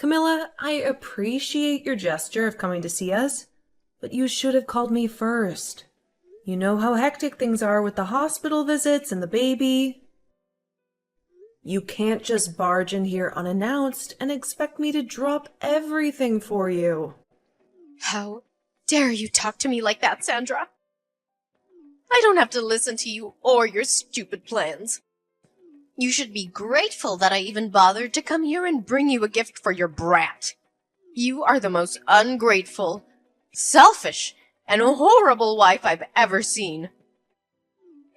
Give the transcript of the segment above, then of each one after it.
Camilla, I appreciate your gesture of coming to see us, but you should have called me first. You know how hectic things are with the hospital visits and the baby. You can't just barge in here unannounced and expect me to drop everything for you. How dare you talk to me like that, Sandra? I don't have to listen to you or your stupid plans. You should be grateful that I even bothered to come here and bring you a gift for your brat. You are the most ungrateful, selfish, and horrible wife I've ever seen.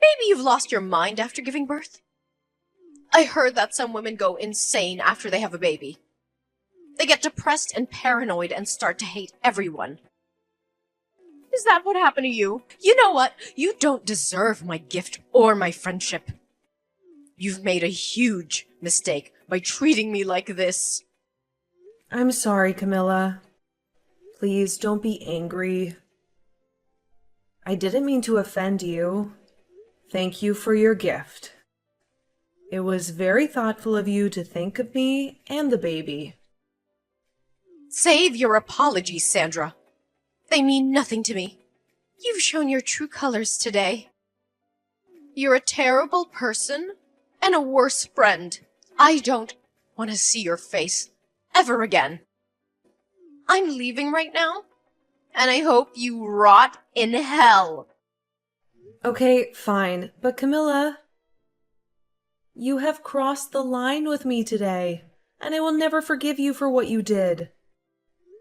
Maybe you've lost your mind after giving birth? I heard that some women go insane after they have a baby. They get depressed and paranoid and start to hate everyone. Is that what happened to you? You know what? You don't deserve my gift or my friendship. You've made a huge mistake by treating me like this. I'm sorry, Camilla. Please don't be angry. I didn't mean to offend you. Thank you for your gift. It was very thoughtful of you to think of me and the baby. Save your apologies, Sandra. They mean nothing to me. You've shown your true colors today. You're a terrible person and a worse friend. I don't want to see your face ever again. I'm leaving right now, and I hope you rot in hell. Okay, fine. But Camilla, you have crossed the line with me today, and I will never forgive you for what you did.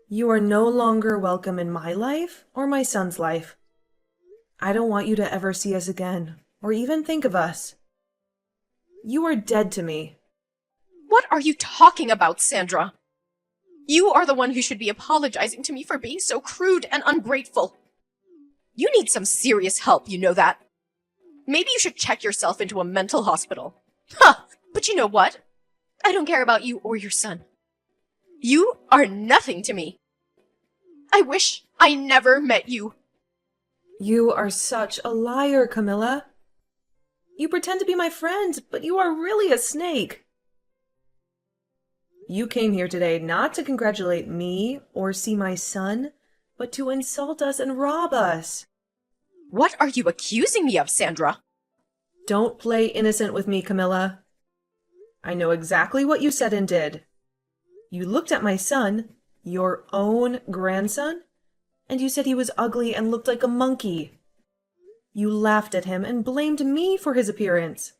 You are no longer welcome in my life or my son's life. I don't want you to ever see us again, or even think of us. You are dead to me. What are you talking about, Sandra? You are the one who should be apologizing to me for being so crude and ungrateful. You need some serious help, you know that. Maybe you should check yourself into a mental hospital. Huh, but you know what? I don't care about you or your son. You are nothing to me. I wish I never met you. You are such a liar, Camilla. You pretend to be my friend, but you are really a snake. You came here today not to congratulate me or see my son, but to insult us and rob us. What are you accusing me of, Sandra? Don't play innocent with me, Camilla. I know exactly what you said and did. You looked at my son, your own grandson, and you said he was ugly and looked like a monkey. You laughed at him and blamed me for his appearance.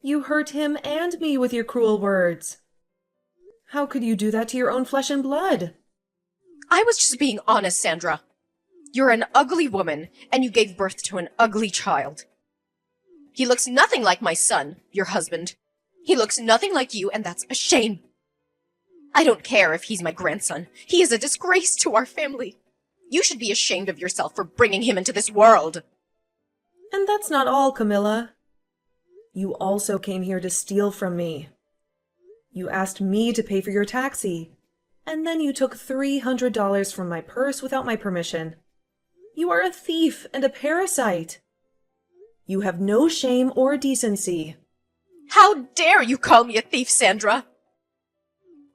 You hurt him and me with your cruel words. How could you do that to your own flesh and blood? I was just being honest, Sandra. You're an ugly woman, and you gave birth to an ugly child. He looks nothing like my son, your husband. He looks nothing like you, and that's a shame. I don't care if he's my grandson. He is a disgrace to our family. You should be ashamed of yourself for bringing him into this world. And that's not all, Camilla. You also came here to steal from me. You asked me to pay for your taxi, and then you took $300 from my purse without my permission. You are a thief and a parasite. You have no shame or decency. How dare you call me a thief, Sandra?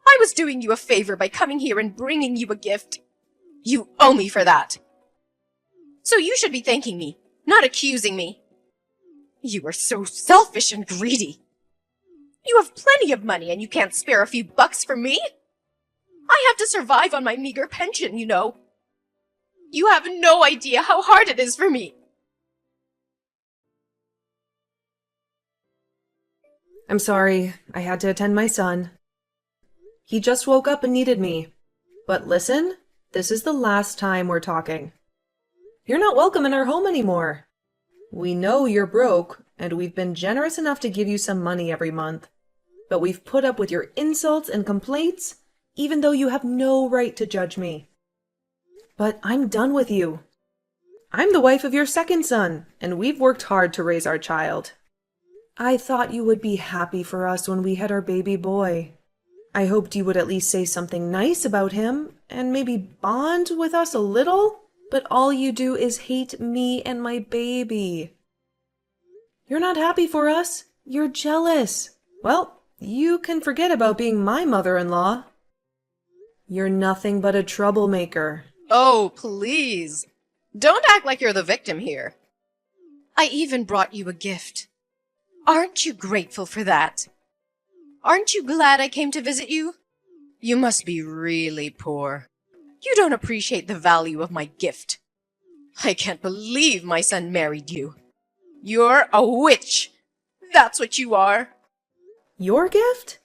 I was doing you a favor by coming here and bringing you a gift. You owe me for that. So you should be thanking me, not accusing me. You are so selfish and greedy. You have plenty of money and you can't spare a few bucks for me? I have to survive on my meager pension, you know. You have no idea how hard it is for me. I'm sorry, I had to attend my son. He just woke up and needed me. But listen, this is the last time we're talking. You're not welcome in our home anymore. We know you're broke, and we've been generous enough to give you some money every month. But we've put up with your insults and complaints, even though you have no right to judge me. But I'm done with you. I'm the wife of your second son, and we've worked hard to raise our child. I thought you would be happy for us when we had our baby boy. I hoped you would at least say something nice about him, and maybe bond with us a little, but all you do is hate me and my baby. You're not happy for us. You're jealous. Well, you can forget about being my mother-in-law. You're nothing but a troublemaker. Oh, please. Don't act like you're the victim here. I even brought you a gift. Aren't you grateful for that? Aren't you glad I came to visit you? You must be really poor. You don't appreciate the value of my gift. I can't believe my son married you. You're a witch. That's what you are. Your gift?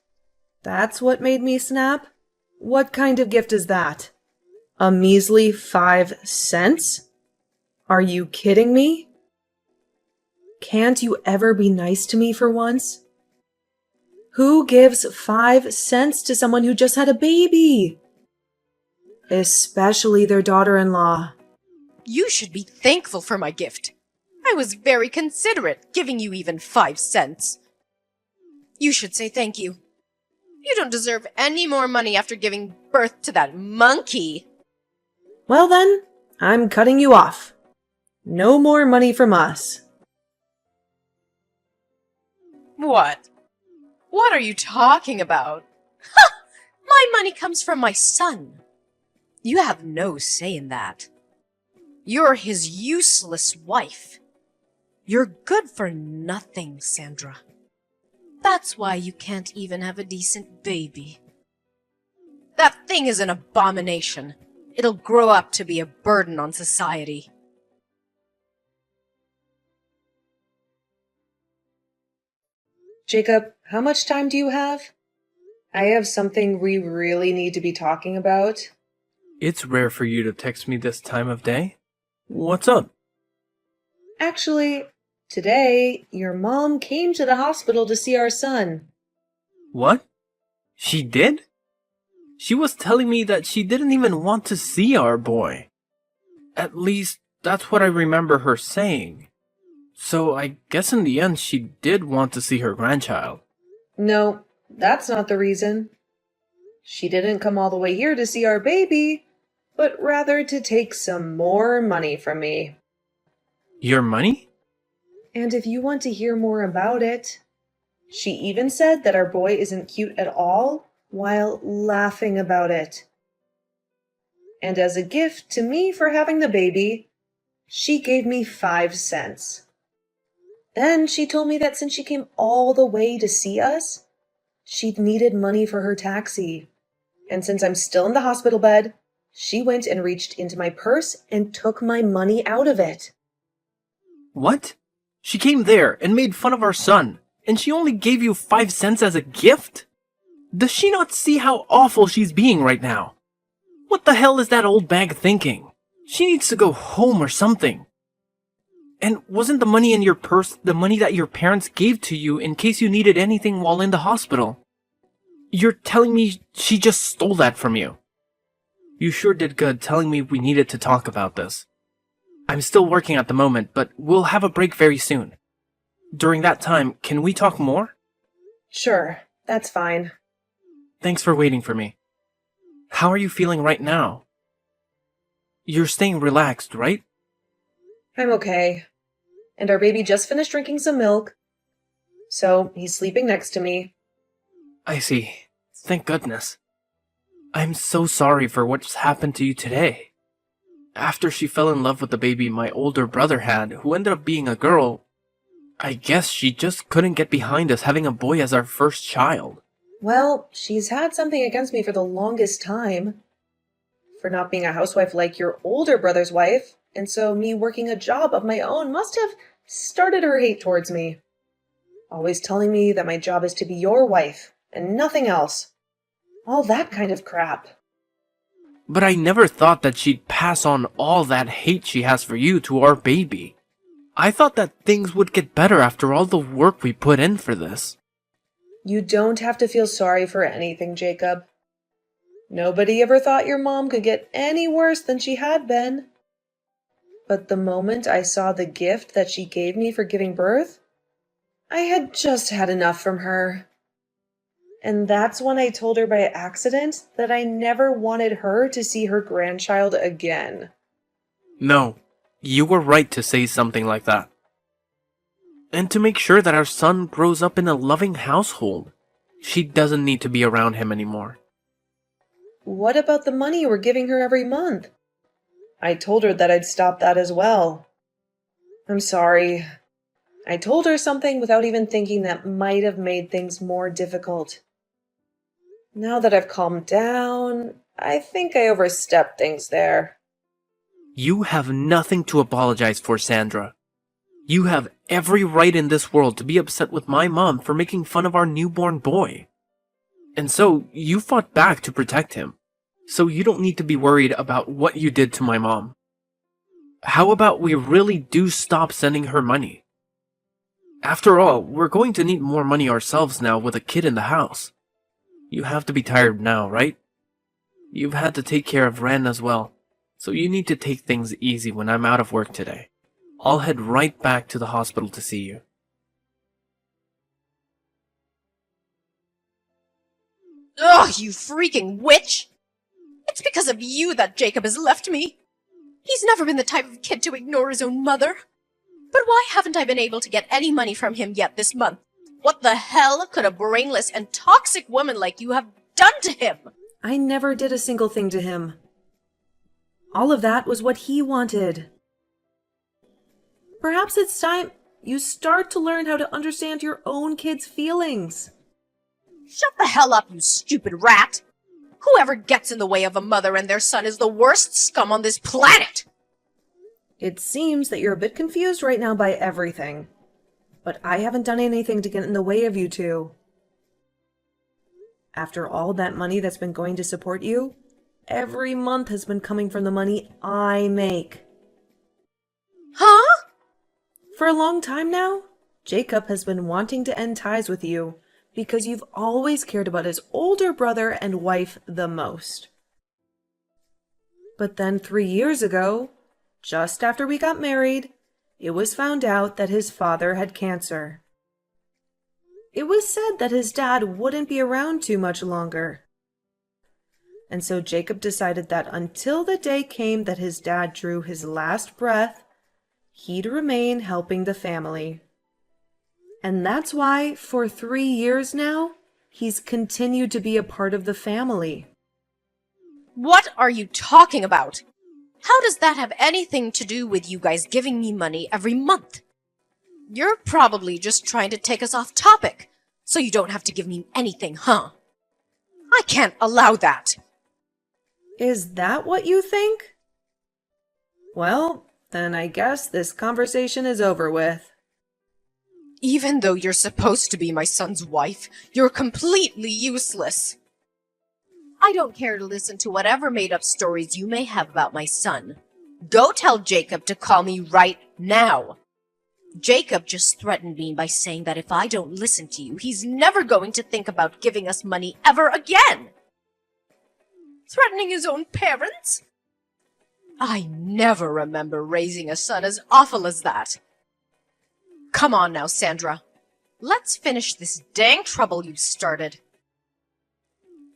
That's what made me snap? What kind of gift is that? A measly 5 cents? Are you kidding me? Can't you ever be nice to me for once? Who gives 5 cents to someone who just had a baby? Especially their daughter-in-law. You should be thankful for my gift. I was very considerate, giving you even 5 cents. You should say thank you. You don't deserve any more money after giving birth to that monkey. Well then, I'm cutting you off. No more money from us. What? What are you talking about? Ha! My money comes from my son. You have no say in that. You're his useless wife. You're good for nothing, Sandra. That's why you can't even have a decent baby. That thing is an abomination. It'll grow up to be a burden on society. Jacob, how much time do you have? I have something we really need to be talking about. It's rare for you to text me this time of day. What's up? Actually, today, your mom came to the hospital to see our son. What? She did? She was telling me that she didn't even want to see our boy. At least, that's what I remember her saying. So I guess in the end she did want to see her grandchild. No, that's not the reason. She didn't come all the way here to see our baby, but rather to take some more money from me. Your money? And if you want to hear more about it, she even said that our boy isn't cute at all while laughing about it. And as a gift to me for having the baby, she gave me 5 cents. Then she told me that since she came all the way to see us, she'd needed money for her taxi. And since I'm still in the hospital bed, she went and reached into my purse and took my money out of it. What? She came there and made fun of our son, and she only gave you 5 cents as a gift? Does she not see how awful she's being right now? What the hell is that old bag thinking? She needs to go home or something. And wasn't the money in your purse the money that your parents gave to you in case you needed anything while in the hospital? You're telling me she just stole that from you? You sure did good telling me we needed to talk about this. I'm still working at the moment, but we'll have a break very soon. During that time, can we talk more? Sure, that's fine. Thanks for waiting for me. How are you feeling right now? You're staying relaxed, right? I'm okay. And our baby just finished drinking some milk, so he's sleeping next to me. I see. Thank goodness. I'm so sorry for what's happened to you today. After she fell in love with the baby my older brother had, who ended up being a girl, I guess she just couldn't get behind us having a boy as our first child. Well, she's had something against me for the longest time. For not being a housewife like your older brother's wife, and so me working a job of my own must have started her hate towards me. Always telling me that my job is to be your wife, and nothing else. All that kind of crap. But I never thought that she'd pass on all that hate she has for you to our baby. I thought that things would get better after all the work we put in for this. You don't have to feel sorry for anything, Jacob. Nobody ever thought your mom could get any worse than she had been. But the moment I saw the gift that she gave me for giving birth, I had just had enough from her. And that's when I told her by accident that I never wanted her to see her grandchild again. No, you were right to say something like that. And to make sure that our son grows up in a loving household, she doesn't need to be around him anymore. what about the money you were giving her every month? I told her that I'd stop that as well. I'm sorry. I told her something without even thinking that might have made things more difficult. Now that I've calmed down, I think I overstepped things there. You have nothing to apologize for, Sandra. You have every right in this world to be upset with my mom for making fun of our newborn boy. And so, you fought back to protect him. So you don't need to be worried about what you did to my mom. How about we really do stop sending her money? After all, we're going to need more money ourselves now with a kid in the house. You have to be tired now, right? You've had to take care of Ren as well, so you need to take things easy when I'm out of work today. I'll head right back to the hospital to see you. Ugh, you freaking witch! It's because of you that Jacob has left me. He's never been the type of kid to ignore his own mother. But why haven't I been able to get any money from him yet this month? What the hell could a brainless and toxic woman like you have done to him? I never did a single thing to him. All of that was what he wanted. Perhaps it's time you start to learn how to understand your own kid's feelings. Shut the hell up, you stupid rat! Whoever gets in the way of a mother and their son is the worst scum on this planet! It seems that you're a bit confused right now by everything. But I haven't done anything to get in the way of you two. After all that money that's been going to support you, every month has been coming from the money I make. Huh? For a long time now, Jacob has been wanting to end ties with you because you've always cared about his older brother and wife the most. But then 3 years ago, just after we got married, it was found out that his father had cancer. It was said that his dad wouldn't be around too much longer. And so Jacob decided that until the day came that his dad drew his last breath, he'd remain helping the family. And that's why, for 3 years now, he's continued to be a part of the family. What are you talking about? How does that have anything to do with you guys giving me money every month? You're probably just trying to take us off topic, so you don't have to give me anything, huh? I can't allow that. Is that what you think? Well, then I guess this conversation is over with. Even though you're supposed to be my son's wife, you're completely useless. I don't care to listen to whatever made-up stories you may have about my son. Go tell Jacob to call me right now. Jacob just threatened me by saying that if I don't listen to you, he's never going to think about giving us money ever again. Threatening his own parents? I never remember raising a son as awful as that. Come on now, Sandra. Let's finish this dang trouble you've started.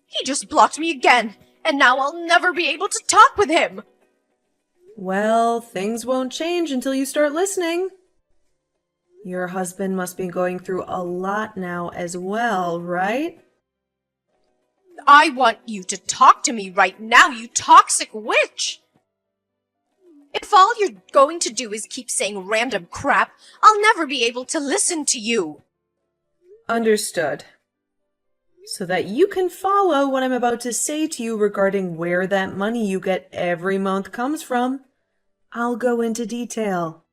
He just blocked me again, and now I'll never be able to talk with him. Well, things won't change until you start listening. Your husband must be going through a lot now as well, right? I want you to talk to me right now, you toxic witch! If all you're going to do is keep saying random crap, I'll never be able to listen to you. Understood. So that you can follow what I'm about to say to you regarding where that money you get every month comes from, I'll go into detail.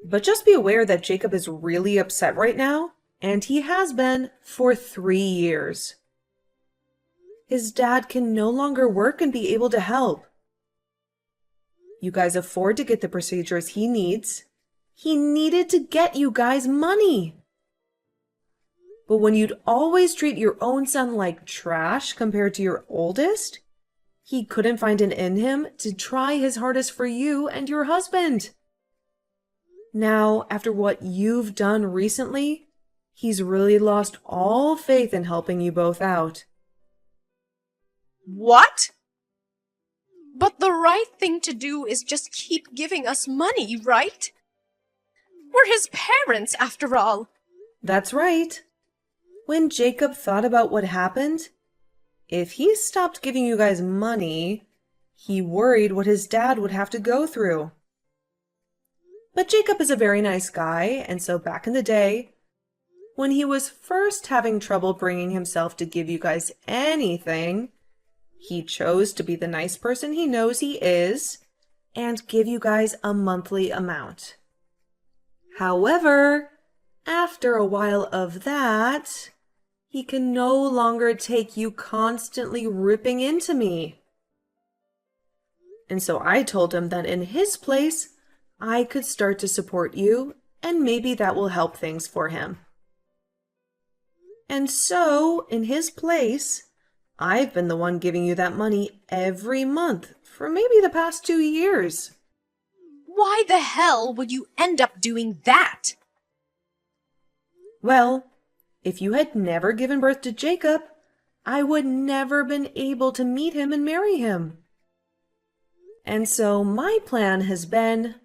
But just be aware that Jacob is really upset right now, and he has been for 3 years. His dad can no longer work and be able to help. You guys afford to get the procedures he needs. He needed to get you guys money. But when you'd always treat your own son like trash compared to your oldest, he couldn't find it in him to try his hardest for you and your husband. Now, after what you've done recently, he's really lost all faith in helping you both out. What? But the right thing to do is just keep giving us money, right? We're his parents, after all. That's right. When Jacob thought about what happened, if he stopped giving you guys money, he worried what his dad would have to go through. But Jacob is a very nice guy, and so back in the day, when he was first having trouble bringing himself to give you guys anything, he chose to be the nice person he knows he is and give you guys a monthly amount. However, after a while of that, he can no longer take you constantly ripping into me. And so I told him that in his place, I could start to support you, and maybe that will help things for him. And so, in his place, I've been the one giving you that money every month for maybe the past 2 years. Why the hell would you end up doing that? Well, if you had never given birth to Jacob, I would never been able to meet him and marry him. And so my plan has been,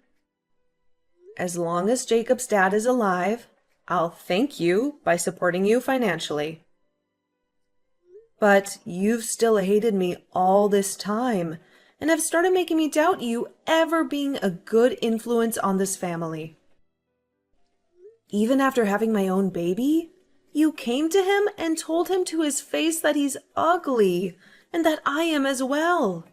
as long as Jacob's dad is alive, I'll thank you by supporting you financially. But you've still hated me all this time and have started making me doubt you ever being a good influence on this family. Even after having my own baby, you came to him and told him to his face that he's ugly and that I am as well.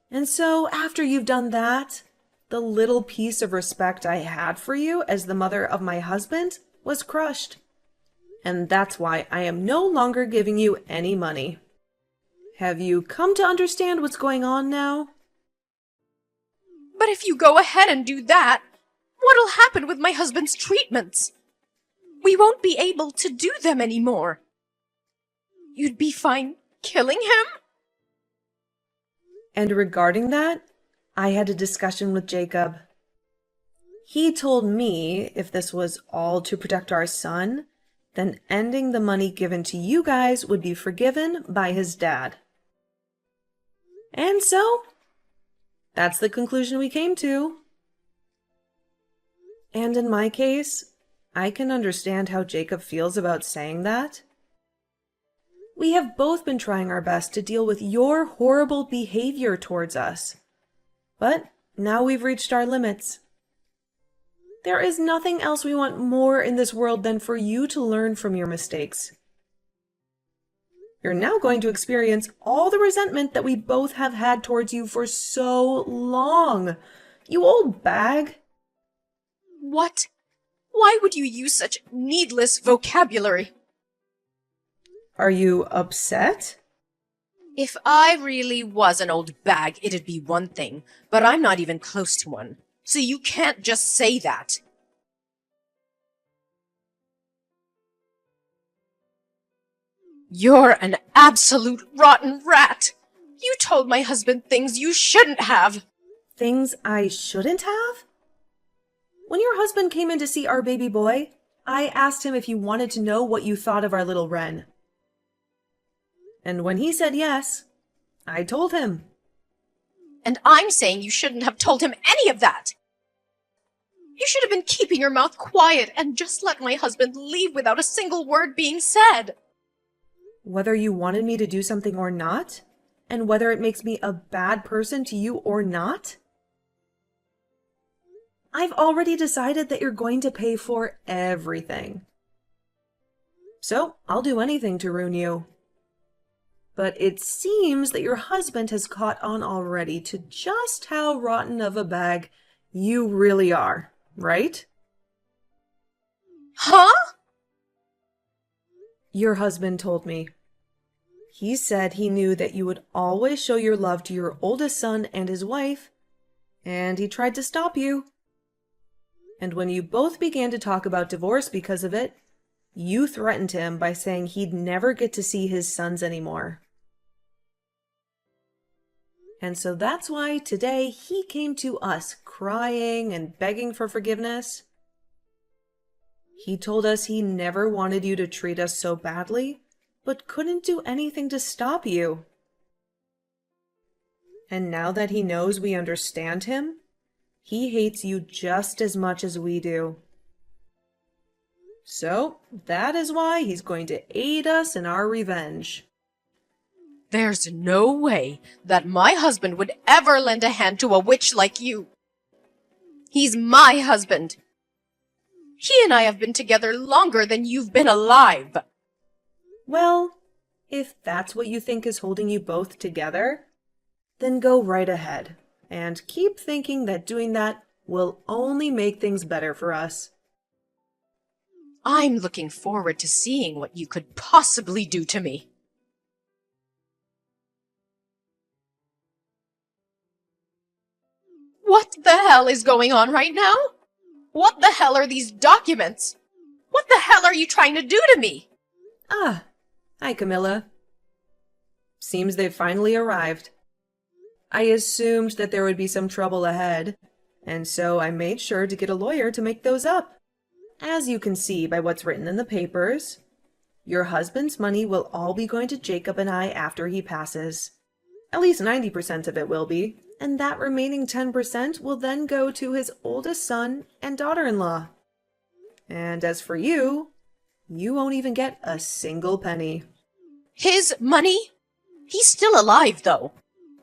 And so after you've done that, the little piece of respect I had for you as the mother of my husband was crushed. And that's why I am no longer giving you any money. Have you come to understand what's going on now? But if you go ahead and do that, what'll happen with my husband's treatments? We won't be able to do them anymore. You'd be fine killing him? And regarding that, I had a discussion with Jacob. He told me if this was all to protect our son, then ending the money given to you guys would be forgiven by his dad. And so, that's the conclusion we came to. And in my case, I can understand how Jacob feels about saying that. We have both been trying our best to deal with your horrible behavior towards us. But now we've reached our limits. There is nothing else we want more in this world than for you to learn from your mistakes. You're now going to experience all the resentment that we both have had towards you for so long. You old bag. What? Why would you use such needless vocabulary? Are you upset? If I really was an old bag, it'd be one thing, but I'm not even close to one. So you can't just say that. You're an absolute rotten rat! You told my husband things you shouldn't have! Things I shouldn't have? When your husband came in to see our baby boy, I asked him if he wanted to know what you thought of our little Wren. And when he said yes, I told him. And I'm saying you shouldn't have told him any of that! You should have been keeping your mouth quiet and just let my husband leave without a single word being said! Whether you wanted me to do something or not, and whether it makes me a bad person to you or not, I've already decided that you're going to pay for everything. So I'll do anything to ruin you. But it seems that your husband has caught on already to just how rotten of a bag you really are, right? Huh? Your husband told me. He said he knew that you would always show your love to your oldest son and his wife, and he tried to stop you. And when you both began to talk about divorce because of it, you threatened him by saying he'd never get to see his sons anymore. And so that's why today he came to us crying and begging for forgiveness. He told us he never wanted you to treat us so badly, but couldn't do anything to stop you. And now that he knows we understand him, he hates you just as much as we do. So, that is why he's going to aid us in our revenge. There's no way that my husband would ever lend a hand to a witch like you. He's my husband. He and I have been together longer than you've been alive. Well, if that's what you think is holding you both together, then go right ahead and keep thinking that doing that will only make things better for us. I'm looking forward to seeing what you could possibly do to me. What the hell is going on right now? What the hell are these documents? What the hell are you trying to do to me? Ah, hi Camilla. Seems they've finally arrived. I assumed that there would be some trouble ahead, and so I made sure to get a lawyer to make those up. As you can see by what's written in the papers, your husband's money will all be going to Jacob and I after he passes. At least 90% of it will be, and that remaining 10% will then go to his oldest son and daughter-in-law. And as for you, you won't even get a single penny. His money? He's still alive, though.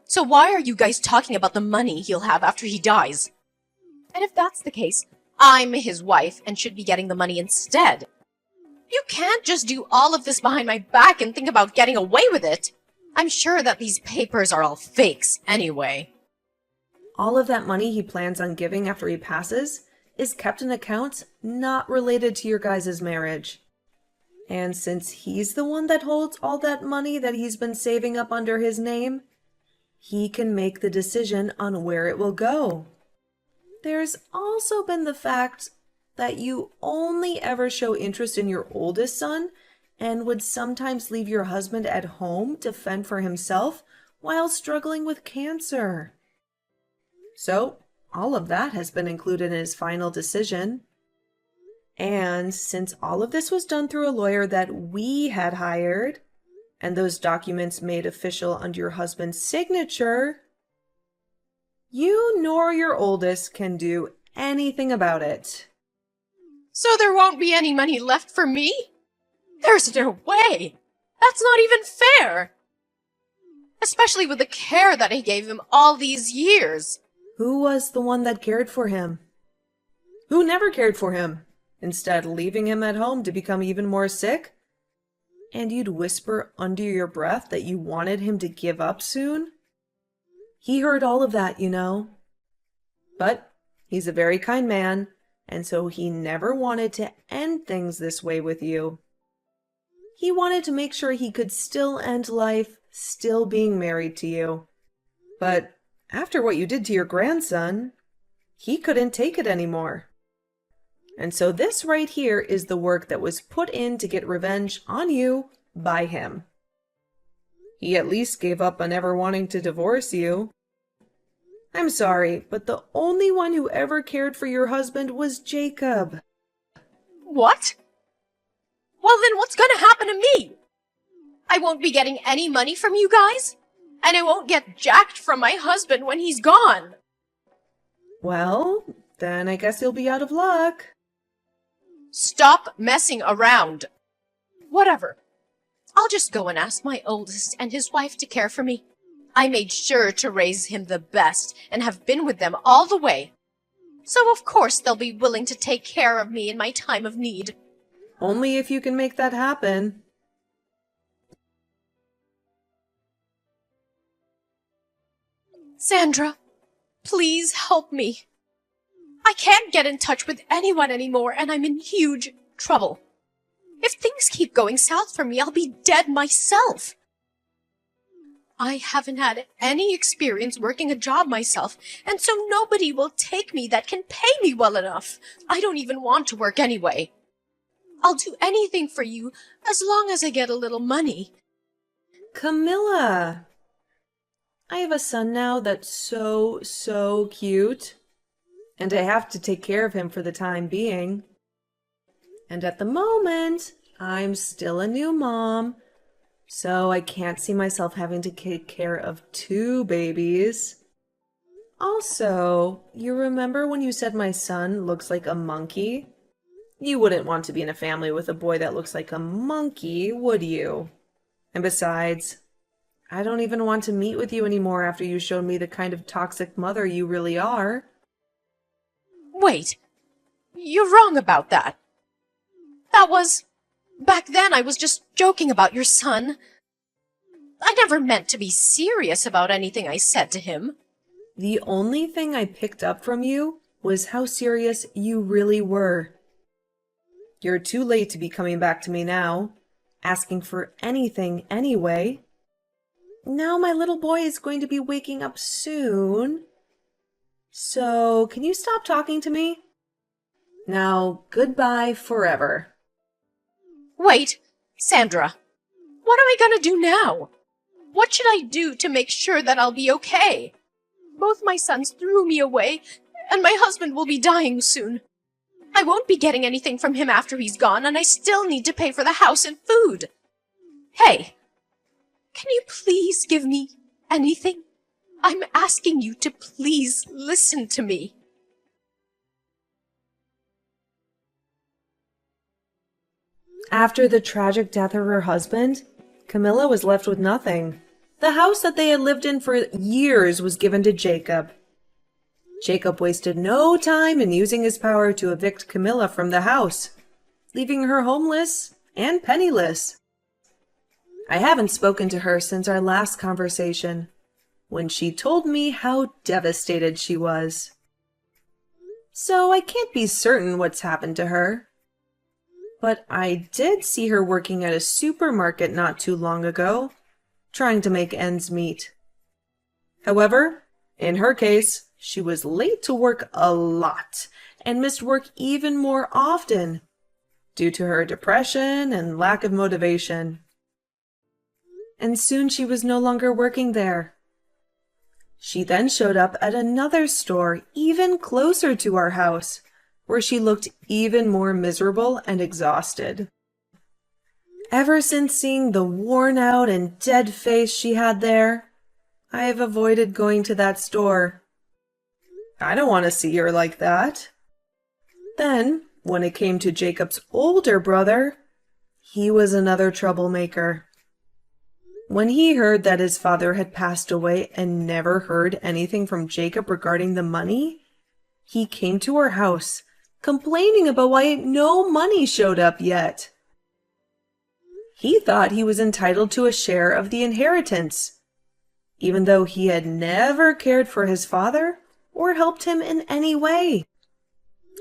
So why are you guys talking about the money he'll have after he dies? And if that's the case, I'm his wife and should be getting the money instead. You can't just do all of this behind my back and think about getting away with it. I'm sure that these papers are all fakes anyway. All of that money he plans on giving after he passes is kept in accounts not related to your guys' marriage. And since he's the one that holds all that money that he's been saving up under his name, he can make the decision on where it will go. There's also been the fact that you only ever show interest in your oldest son and would sometimes leave your husband at home to fend for himself while struggling with cancer. So, all of that has been included in his final decision. And since all of this was done through a lawyer that we had hired, and those documents made official under your husband's signature, you nor your oldest can do anything about it. So there won't be any money left for me? There's no way! That's not even fair! Especially with the care that I gave him all these years. Who was the one that cared for him? Who never cared for him, instead leaving him at home to become even more sick? And you'd whisper under your breath that you wanted him to give up soon? He heard all of that, you know. But he's a very kind man, and so he never wanted to end things this way with you. He wanted to make sure he could still end life still being married to you. But after what you did to your grandson, he couldn't take it anymore. And so this right here is the work that was put in to get revenge on you by him. He at least gave up on ever wanting to divorce you. I'm sorry, but the only one who ever cared for your husband was Jacob. What? Well, then what's gonna happen to me? I won't be getting any money from you guys? And I won't get jacked from my husband when he's gone. Well, then I guess you'll be out of luck. Stop messing around. Whatever. I'll just go and ask my oldest and his wife to care for me. I made sure to raise him the best and have been with them all the way. So of course they'll be willing to take care of me in my time of need. Only if you can make that happen. Sandra, please help me. I can't get in touch with anyone anymore and I'm in huge trouble. If things keep going south for me, I'll be dead myself. I haven't had any experience working a job myself, and so nobody will take me that can pay me well enough. I don't even want to work anyway. I'll do anything for you as long as I get a little money. Camilla! I have a son now that's so cute. And I have to take care of him for the time being. And at the moment, I'm still a new mom. So I can't see myself having to take care of 2 babies. Also, you remember when you said my son looks like a monkey? You wouldn't want to be in a family with a boy that looks like a monkey, would you? And besides, I don't even want to meet with you anymore after you showed me the kind of toxic mother you really are. Wait, you're wrong about that. Back then I was just joking about your son. I never meant to be serious about anything I said to him. The only thing I picked up from you was how serious you really were. You're too late to be coming back to me now, asking for anything anyway. Now my little boy is going to be waking up soon. So, can you stop talking to me? Now, goodbye forever. Wait, Sandra, what am I gonna do now? What should I do to make sure that I'll be okay? Both my sons threw me away, and my husband will be dying soon. I won't be getting anything from him after he's gone, and I still need to pay for the house and food. Hey, can you please give me anything? I'm asking you to please listen to me. After the tragic death of her husband, Camilla was left with nothing. The house that they had lived in for years was given to Jacob. Jacob wasted no time in using his power to evict Camilla from the house, leaving her homeless and penniless. I haven't spoken to her since our last conversation, when she told me how devastated she was. So I can't be certain what's happened to her. But I did see her working at a supermarket not too long ago, trying to make ends meet. However, in her case, she was late to work a lot and missed work even more often due to her depression and lack of motivation. And soon she was no longer working there. She then showed up at another store even closer to our house, where she looked even more miserable and exhausted. Ever since seeing the worn out and dead face she had there, I have avoided going to that store. I don't want to see her like that. Then, when it came to Jacob's older brother, he was another troublemaker. When he heard that his father had passed away and never heard anything from Jacob regarding the money, he came to our house, complaining about why no money showed up yet. He thought he was entitled to a share of the inheritance, even though he had never cared for his father or helped him in any way.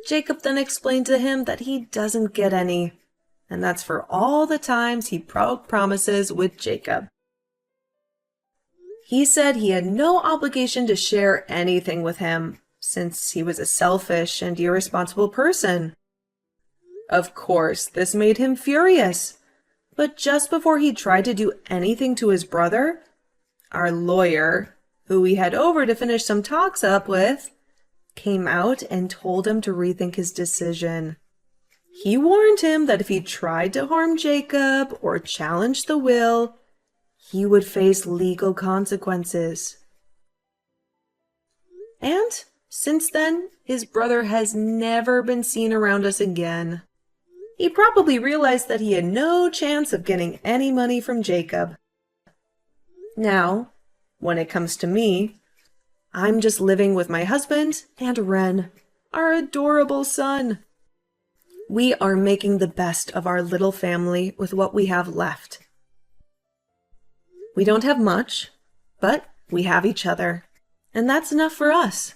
Jacob then explained to him that he doesn't get any, and that's for all the times he broke promises with Jacob. He said he had no obligation to share anything with him, since he was a selfish and irresponsible person. Of course, this made him furious, but just before he tried to do anything to his brother, our lawyer, who we had over to finish some talks up with, came out and told him to rethink his decision. He warned him that if he tried to harm Jacob or challenge the will, he would face legal consequences. And since then, his brother has never been seen around us again. He probably realized that he had no chance of getting any money from Jacob. Now, when it comes to me, I'm just living with my husband and Ren, our adorable son. We are making the best of our little family with what we have left. We don't have much, but we have each other, and that's enough for us.